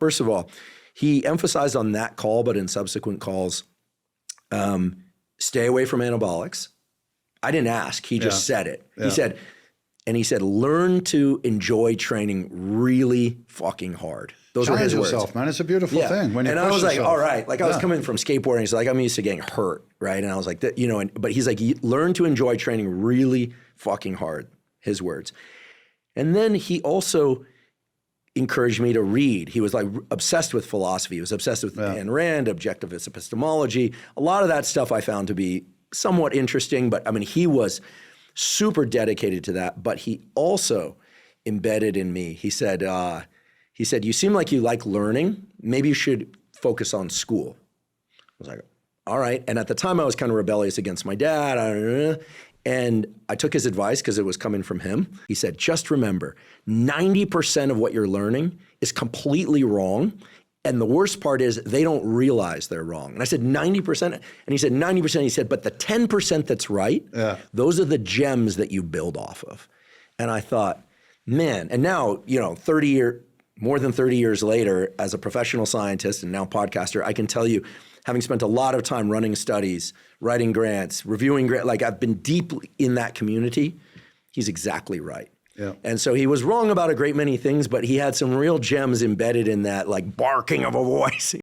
First of all, he emphasized on that call, but in subsequent calls, stay away from anabolics. I didn't ask. He just said it. Yeah. He said, learn to enjoy training really fucking hard. Those were his words. Man. It's a beautiful thing. When you I was like, yourself. all right. Like I was coming from skateboarding. He's like, I'm used to getting hurt, right? And I was like, but he's like, learn to enjoy training really fucking hard. His words. And then he also encouraged me to read. He was like obsessed with philosophy. He was obsessed with Ayn Rand, objectivist epistemology. A lot of that stuff I found to be somewhat interesting, but I mean, he was super dedicated to that, but he also embedded in me. He said, you seem like you like learning. Maybe you should focus on school. I was like, all right. And at the time I was kind of rebellious against my dad. And I took his advice because it was coming from him. He said, just remember, 90% of what you're learning is completely wrong. And the worst part is they don't realize they're wrong. And I said 90%. And he said 90%. He said, but the 10% that's right, those are the gems that you build off of. And I thought, man, and now, more than 30 years later, as a professional scientist and now podcaster, I can tell you, having spent a lot of time running studies, writing grants, reviewing grants, like I've been deeply in that community, he's exactly right. Yeah. And so he was wrong about a great many things, but he had some real gems embedded in that, like barking of a voice.